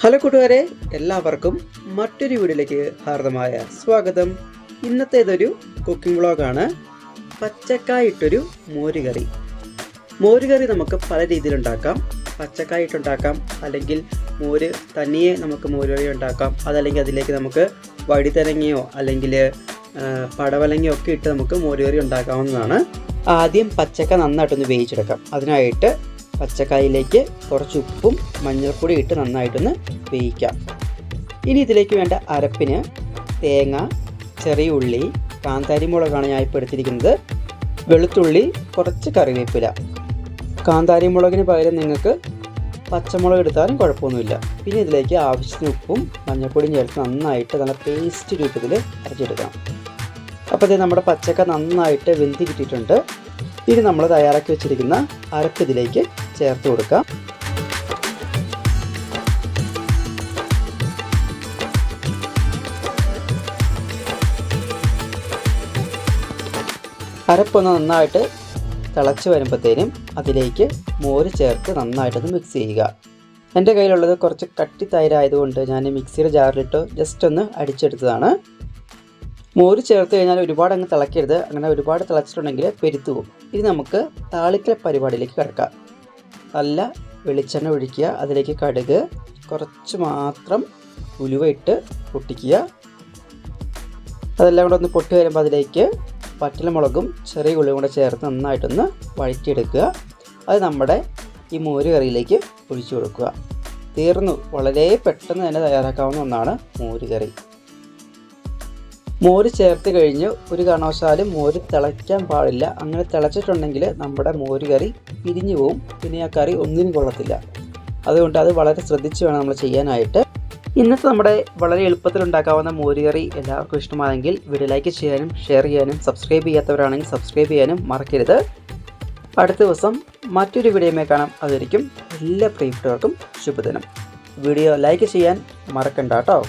Hello കൂട്ടുകാരെ, എല്ലാവർക്കും മറ്റൊരു വീഡിയോയിലേക്ക് ഹാർദമായ സ്വാഗതം. ഇന്നത്തേതൊരു കുക്കിംഗ് വ്ളോഗാണ്. പച്ചക്കായ ഇട്ടൊരു മോരുകറി. മോരുകറി നമുക്ക് പല രീതിയിലുണ്ടാക്കാം. പച്ചക്കായ ഇട്ടുണ്ടാക്കാം, അല്ലെങ്കിൽ മോര് തനിയെ നമുക്ക് മോരുകറി ഉണ്ടാക്കാം. അതല്ലെങ്കിൽ അതിലേക്ക് നമുക്ക് വഴുതനങ്ങയോ അല്ലെങ്കിൽ പടവലങ്ങയോ ഒക്കെ ഇട്ട് നമുക്ക് മോരുകറി ഉണ്ടാക്കാവുന്നതാണ്. ആദ്യം പച്ചക്ക നന്നായിട്ടൊന്ന് വേവിച്ചെടുക്കാം. അതിനായിട്ട് പച്ചക്കായിലേക്ക് കുറച്ച് ഉപ്പും മഞ്ഞൾപ്പൊടി ഇട്ട് നന്നായിട്ടൊന്ന് വേവിക്കാം. ഇനി ഇതിലേക്ക് വേണ്ട അരപ്പിന് തേങ്ങ, ചെറിയ ഉള്ളി, കാന്താരി മുളകാണ് ഞാൻ ഇപ്പോൾ എടുത്തിരിക്കുന്നത്, വെളുത്തുള്ളി, കുറച്ച് കറിവേപ്പില. കാന്താരി മുളകിന് പകരം നിങ്ങൾക്ക് പച്ചമുളക് എടുത്താലും കുഴപ്പമൊന്നുമില്ല. പിന്നെ ഇതിലേക്ക് ആവശ്യത്തിന് ഉപ്പും മഞ്ഞൾപ്പൊടിയും ചേർത്ത് നന്നായിട്ട് നല്ല പേസ്റ്റ് രൂപത്തിൽ അരച്ചെടുക്കാം. അപ്പോൾ ഇത് നമ്മുടെ പച്ചക്ക നന്നായിട്ട് വെന്ത് കിട്ടിയിട്ടുണ്ട്. ഇനി നമ്മൾ തയ്യാറാക്കി വെച്ചിരിക്കുന്ന അരപ്പ് ഇതിലേക്ക് ചേർത്ത് കൊടുക്കാം. അരപ്പൊന്ന് നന്നായിട്ട് തിളച്ച് വരുമ്പോഴത്തേനും അതിലേക്ക് മോര് ചേർത്ത് നന്നായിട്ടൊന്ന് മിക്സ് ചെയ്യുക. എൻ്റെ കയ്യിലുള്ളത് കുറച്ച് കട്ടി തൈരായതുകൊണ്ട് ഞാൻ മിക്സിയുടെ ജാറിലിട്ട് ജസ്റ്റ് ഒന്ന് അടിച്ചെടുത്തതാണ്. മോര് ചേർത്ത് കഴിഞ്ഞാൽ ഒരുപാട് അങ്ങ് തിളക്കരുത്. അങ്ങനെ ഒരുപാട് തിളച്ചിട്ടുണ്ടെങ്കിൽ പെരുത്തു പോകും. ഇനി നമുക്ക് താളിക്കൽ പരിപാടിയിലേക്ക് കിടക്കാം. നല്ല വെളിച്ചെണ്ണ ഒഴിക്കുക. അതിലേക്ക് കടുക്, കുറച്ച് മാത്രം ഉലുവ ഇട്ട് പൊട്ടിക്കുക. അതെല്ലാം കൂടെ ഒന്ന് പൊട്ടി വരുമ്പോൾ അതിലേക്ക് പച്ചമുളകും ചെറിയ ഉള്ളിയും കൂടെ ചേർത്ത് നന്നായിട്ടൊന്ന് വഴറ്റിയെടുക്കുക. അത് നമ്മുടെ ഈ മോര് കറിയിലേക്ക് ഒഴിച്ചു കൊടുക്കുക. തീർന്നു. വളരെ പെട്ടെന്ന് തന്നെ തയ്യാറാക്കാവുന്ന ഒന്നാണ് മോര് കറി. മോര് ചേർത്ത് കഴിഞ്ഞ് ഒരു കാരണവശാലും മോര് തിളയ്ക്കാൻ പാടില്ല. അങ്ങനെ തിളച്ചിട്ടുണ്ടെങ്കിൽ നമ്മുടെ മോര് കറി പിരിഞ്ഞു പോവും. പിന്നെ ആ കറി ഒന്നിനും കൊള്ളത്തില്ല. അതുകൊണ്ട് അത് വളരെ ശ്രദ്ധിച്ച് വേണം നമ്മൾ ചെയ്യാനായിട്ട്. ഇന്നത്തെ നമ്മുടെ വളരെ എളുപ്പത്തിൽ ഉണ്ടാക്കാവുന്ന മോരുകറി എല്ലാവർക്കും ഇഷ്ടമായെങ്കിൽ വീഡിയോ ലൈക്ക് ചെയ്യാനും ഷെയർ ചെയ്യാനും സബ്സ്ക്രൈബ് ചെയ്യാത്തവരാണെങ്കിൽ സബ്സ്ക്രൈബ് ചെയ്യാനും മറക്കരുത്. അടുത്ത ദിവസം മറ്റൊരു വീഡിയോയുമായി കാണാം. അതായിരിക്കും എല്ലാ പ്രിയപ്പെട്ടവർക്കും ശുഭദിനം. വീഡിയോ ലൈക്ക് ചെയ്യാൻ മറക്കണ്ട കേട്ടോ.